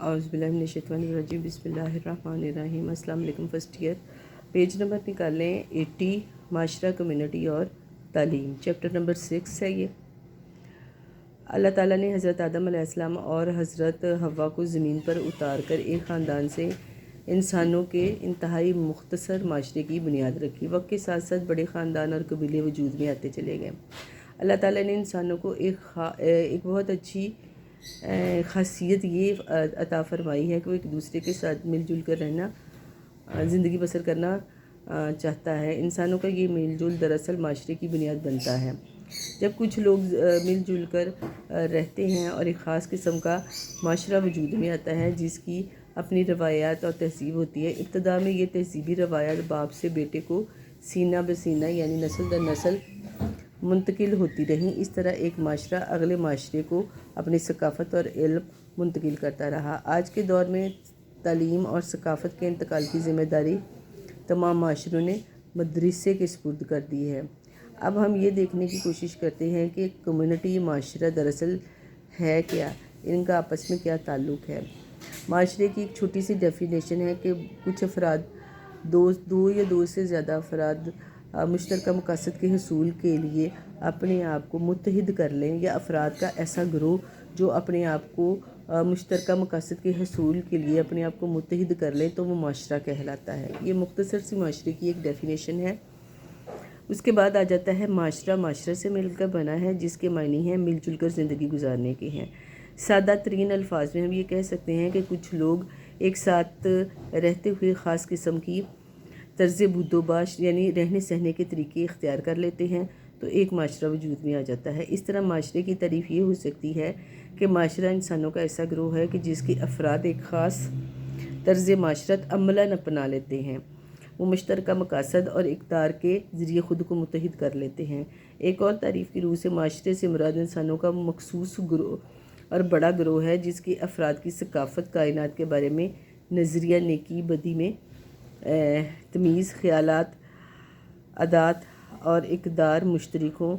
اعوذ باللہ من الشیطان الرجیم بسم اللہ الرحمن الرحیم۔ السلام علیکم فرسٹ ایئر۔ پیج نمبر نکالیں 80، معاشرہ، کمیونٹی اور تعلیم، چیپٹر نمبر 6 ہے یہ۔ اللہ تعالیٰ نے حضرت آدم علیہ السلام اور حضرت حوا کو زمین پر اتار کر ایک خاندان سے انسانوں کے انتہائی مختصر معاشرے کی بنیاد رکھی۔ وقت کے ساتھ ساتھ بڑے خاندان اور قبیلے وجود میں آتے چلے گئے۔ اللہ تعالیٰ نے انسانوں کو ایک بہت اچھی خاصیت یہ عطا فرمائی ہے کہ وہ ایک دوسرے کے ساتھ مل جل کر رہنا، زندگی بسر کرنا چاہتا ہے۔ انسانوں کا یہ میل جول دراصل معاشرے کی بنیاد بنتا ہے۔ جب کچھ لوگ مل جل کر رہتے ہیں اور ایک خاص قسم کا معاشرہ وجود میں آتا ہے جس کی اپنی روایات اور تہذیب ہوتی ہے۔ ابتدا میں یہ تہذیبی روایات باپ سے بیٹے کو سینہ بہ سینہ یعنی نسل در نسل منتقل ہوتی رہیں۔ اس طرح ایک معاشرہ اگلے معاشرے کو اپنی ثقافت اور علم منتقل کرتا رہا۔ آج کے دور میں تعلیم اور ثقافت کے انتقال کی ذمہ داری تمام معاشروں نے مدرسے کے سپرد کر دی ہے۔ اب ہم یہ دیکھنے کی کوشش کرتے ہیں کہ کمیونٹی معاشرہ دراصل ہے کیا، ان کا آپس میں کیا تعلق ہے۔ معاشرے کی ایک چھوٹی سی ڈیفینیشن ہے کہ کچھ افراد، دو یا دو سے زیادہ افراد مشترکہ مقاصد کے حصول کے لیے اپنے آپ کو متحد کر لیں، یا افراد کا ایسا گروہ جو اپنے آپ کو مشترکہ مقاصد کے حصول کے لیے اپنے آپ کو متحد کر لیں تو وہ معاشرہ کہلاتا ہے۔ یہ مختصر سی معاشرے کی ایک ڈیفینیشن ہے۔ اس کے بعد آ جاتا ہے معاشرہ۔ معاشرہ سے مل کر بنا ہے جس کے معنی ہیں مل جل کر زندگی گزارنے کے ہیں۔ سادہ ترین الفاظ میں ہم یہ کہہ سکتے ہیں کہ کچھ لوگ ایک ساتھ رہتے ہوئے خاص قسم کی طرز بود و باش یعنی رہنے سہنے کے طریقے اختیار کر لیتے ہیں تو ایک معاشرہ وجود میں آ جاتا ہے۔ اس طرح معاشرے کی تعریف یہ ہو سکتی ہے کہ معاشرہ انسانوں کا ایسا گروہ ہے کہ جس کے افراد ایک خاص طرز معاشرت عملاً اپنا لیتے ہیں۔ وہ مشترکہ مقاصد اور اقدار کے ذریعے خود کو متحد کر لیتے ہیں۔ ایک اور تعریف کی روح سے معاشرے سے مراد انسانوں کا مخصوص گروہ اور بڑا گروہ ہے جس کے افراد کی ثقافت، کائنات کے بارے میں نظریہ، نیکی بدی میں تمیز، خیالات، عادات اور اقدار مشترک ہوں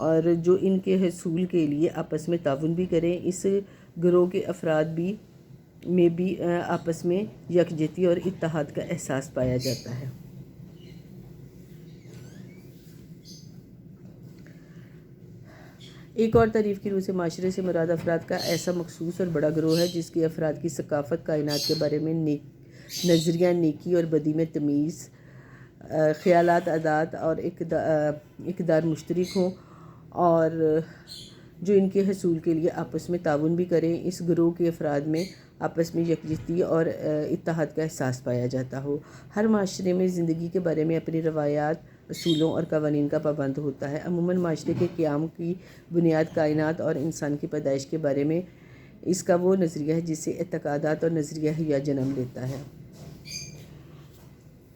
اور جو ان کے حصول کے لیے آپس میں تعاون بھی کریں۔ اس گروہ کے افراد میں بھی آپس میں یکجہتی اور اتحاد کا احساس پایا جاتا ہے۔ ایک اور تعریف کی روح سے معاشرے سے مراد افراد کا ایسا مخصوص اور بڑا گروہ ہے جس کے افراد کی ثقافت، کائنات کے بارے میں نظریہ، نیکی اور بدی میں تمیز، خیالات، عادات اور اقدار مشترک ہوں اور جو ان کے حصول کے لیے آپس میں تعاون بھی کریں۔ اس گروہ کے افراد میں آپس میں یکجہتی اور اتحاد کا احساس پایا جاتا ہو۔ ہر معاشرے میں زندگی کے بارے میں اپنی روایات، اصولوں اور قوانین کا پابند ہوتا ہے۔ عموماً معاشرے کے قیام کی بنیاد کائنات اور انسان کی پیدائش کے بارے میں اس کا وہ نظریہ ہے جس سے اعتقادات اور نظریہ حیہ جنم لیتا ہے۔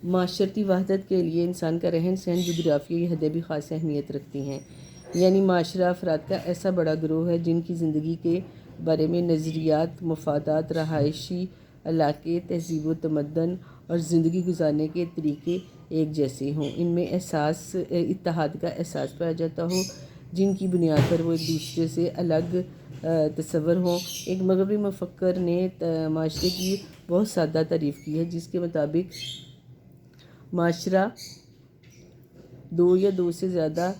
معاشرتی وحدت کے لیے انسان کا رہن سہن، جغرافیائی حدیں بھی خاص اہمیت رکھتی ہیں۔ یعنی معاشرہ افراد کا ایسا بڑا گروہ ہے جن کی زندگی کے بارے میں نظریات، مفادات، رہائشی علاقے، تہذیب و تمدن اور زندگی گزارنے کے طریقے ایک جیسے ہوں۔ ان میں اتحاد کا احساس پایا جاتا ہو جن کی بنیاد پر وہ ایک دوسرے سے الگ تصور ہوں۔ ایک مغربی مفکر نے معاشرے کی بہت سادہ تعریف کی ہے جس کے مطابق معاشرہ دو یا دو سے زیادہ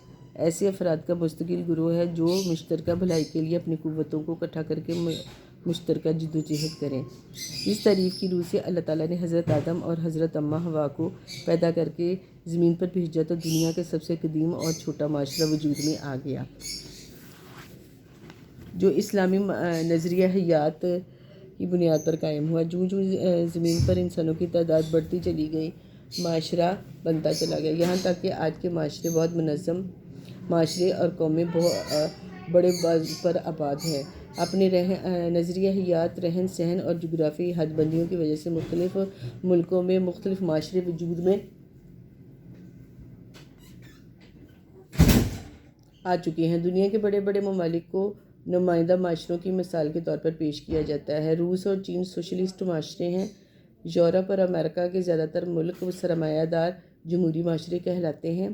ایسے افراد کا مستقل گروہ ہے جو مشترکہ بھلائی کے لیے اپنی قوتوں کو اکٹھا کر کے مشترکہ جدوجہد کریں۔ اس تعریف کی روح سے اللہ تعالیٰ نے حضرت آدم اور حضرت اماں حوا کو پیدا کر کے زمین پر بھیجا تو دنیا کا سب سے قدیم اور چھوٹا معاشرہ وجود میں آ گیا جو اسلامی نظریہ حیات کی بنیاد پر قائم ہوا۔ جوں زمین پر انسانوں کی تعداد بڑھتی چلی گئی، معاشرہ بنتا چلا گیا، یہاں تک کہ آج کے معاشرے بہت منظم معاشرے اور قومیں بڑے باز پر آباد ہیں۔ اپنے نظریہ حیات، رہن سہن اور جغرافیائی حد بندیوں کی وجہ سے مختلف ملکوں میں مختلف معاشرے وجود میں آ چکے ہیں۔ دنیا کے بڑے بڑے ممالک کو نمائندہ معاشروں کی مثال کے طور پر پیش کیا جاتا ہے۔ روس اور چین سوشلسٹ معاشرے ہیں۔ یورپ اور امریکہ کے زیادہ تر ملک سرمایہ دار جمہوری معاشرے کہلاتے ہیں۔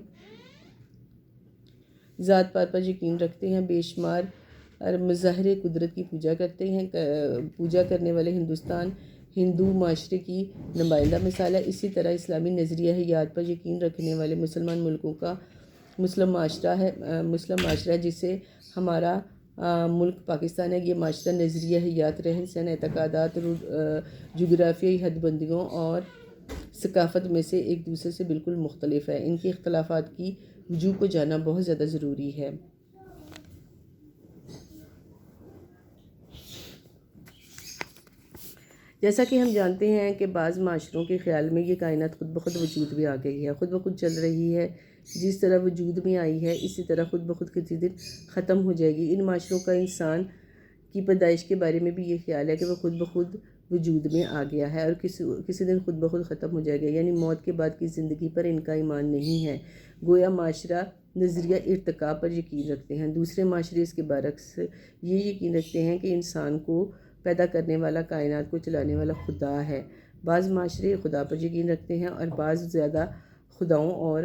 ذات پات پر یقین رکھتے ہیں۔ بے شمار اور مظاہر قدرت کی پوجا کرتے ہیں. پوجا کرنے والے ہندوستان ہندو معاشرے کی نمائندہ مثال ہے. اسی طرح اسلامی نظریہ حیات پر یقین رکھنے والے مسلمان ملکوں کا مسلم معاشرہ ہے جسے ہمارا ملک پاکستان ہے. یہ معاشرہ نظریہ حیات، رہن سہن، اعتقادات، جغرافیائی حد بندیوں اور ثقافت میں سے ایک دوسرے سے بالکل مختلف ہے. ان کے اختلافات کی وجوہ کو جاننا بہت زیادہ ضروری ہے. جیسا کہ ہم جانتے ہیں کہ بعض معاشروں کے خیال میں یہ کائنات خود بخود وجود میں آ گئی ہے، خود بخود چل رہی ہے. جس طرح وجود میں آئی ہے اسی طرح خود بخود کسی دن ختم ہو جائے گی. ان معاشروں کا انسان کی پیدائش کے بارے میں بھی یہ خیال ہے کہ وہ خود بخود وجود میں آ گیا ہے اور کسی دن خود بخود ختم ہو جائے گا، یعنی موت کے بعد کی زندگی پر ان کا ایمان نہیں ہے. گویا معاشرہ نظریہ ارتقاء پر یقین رکھتے ہیں. دوسرے معاشرے اس کے برعکس یہ یقین رکھتے ہیں کہ انسان کو پیدا کرنے والا، کائنات کو چلانے والا خدا ہے. بعض معاشرے خدا پر یقین رکھتے ہیں اور بعض زیادہ خداؤں اور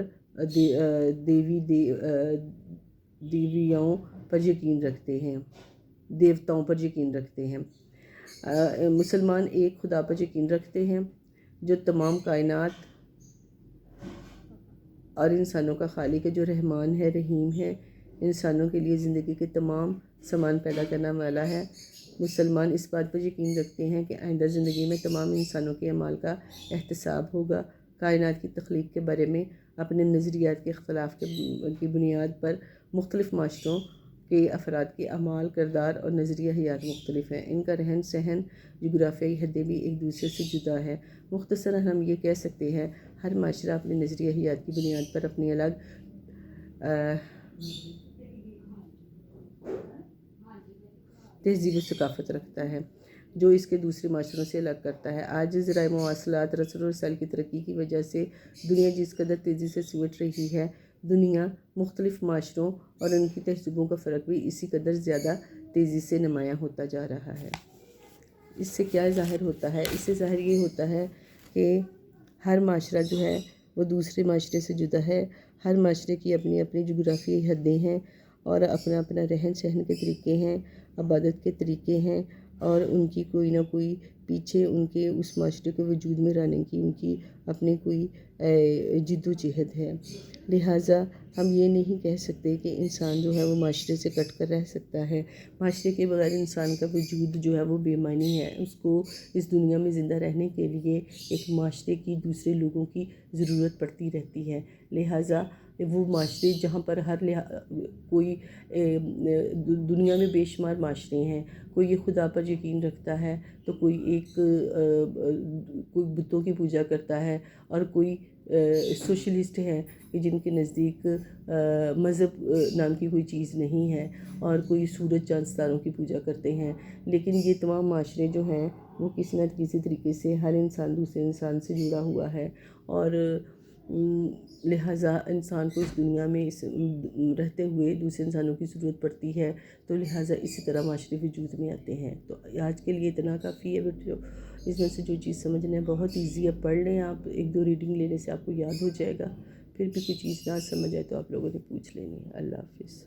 دیویوں پر یقین رکھتے ہیں، دیوتاؤں پر یقین رکھتے ہیں. مسلمان ایک خدا پر یقین رکھتے ہیں جو تمام کائنات اور انسانوں کا خالق ہے، جو رحمان ہے، رحیم ہے، انسانوں کے لیے زندگی کے تمام سامان پیدا کرنے والا ہے. مسلمان اس بات پر یقین رکھتے ہیں کہ آئندہ زندگی میں تمام انسانوں کے اعمال کا احتساب ہوگا. کائنات کی تخلیق کے بارے میں اپنے نظریات کے اختلاف کی بنیاد پر مختلف معاشروں کے افراد کے اعمال، کردار اور نظریہ حیات مختلف ہیں. ان کا رہن سہن، جغرافیائی حدیں بھی ایک دوسرے سے جدا ہے. مختصراً ہم یہ کہہ سکتے ہیں ہر معاشرہ اپنے نظریہ حیات کی بنیاد پر اپنی الگ تہذیب و ثقافت رکھتا ہے جو اس کے دوسرے معاشروں سے الگ کرتا ہے. آج ذرائع مواصلات، رسل و رسائل کی ترقی کی وجہ سے دنیا جس قدر تیزی سے سمٹ رہی ہے، دنیا مختلف معاشروں اور ان کی تہذیبوں کا فرق بھی اسی قدر زیادہ تیزی سے نمایاں ہوتا جا رہا ہے. اس سے کیا ظاہر ہوتا ہے؟ اس سے ظاہر یہ ہوتا ہے کہ ہر معاشرہ جو ہے وہ دوسرے معاشرے سے جدا ہے. ہر معاشرے کی اپنی اپنی جغرافیائی حدیں ہیں اور اپنا اپنا رہن سہن کے طریقے ہیں، عبادت کے طریقے ہیں اور ان کی کوئی نہ کوئی پیچھے ان کے اس معاشرے کو وجود میں لانے کی ان کی اپنی کوئی جد و جہد ہے. لہٰذا ہم یہ نہیں کہہ سکتے کہ انسان جو ہے وہ معاشرے سے کٹ کر رہ سکتا ہے. معاشرے کے بغیر انسان کا وجود جو ہے وہ بے معنی ہے. اس کو اس دنیا میں زندہ رہنے کے لیے ایک معاشرے کی، دوسرے لوگوں کی ضرورت پڑتی رہتی ہے. لہٰذا وہ معاشرے جہاں پر کوئی دنیا میں بے شمار معاشرے ہیں. کوئی یہ خدا پر یقین رکھتا ہے تو کوئی کوئی بتوں کی پوجا کرتا ہے اور کوئی سوشلسٹ ہے کہ جن کے نزدیک مذہب نام کی کوئی چیز نہیں ہے اور کوئی سورج چاند ستاروں کی پوجا کرتے ہیں. لیکن یہ تمام معاشرے جو ہیں وہ کسی نہ کسی طریقے سے ہر انسان دوسرے انسان سے جڑا ہوا ہے اور لہٰذا انسان کو اس دنیا میں رہتے ہوئے دوسرے انسانوں کی ضرورت پڑتی ہے. تو لہٰذا اسی طرح معاشرے وجود میں آتے ہیں. تو آج کے لیے اتنا کافی ہے بچوں. اس میں سے جو چیز سمجھنا ہے بہت ایزی ہے، پڑھ لیں آپ. 1-2 ریڈنگ لینے سے آپ کو یاد ہو جائے گا. پھر بھی کوئی چیز نہ سمجھ آئے تو آپ لوگوں نے پوچھ لینی ہے. اللہ حافظ.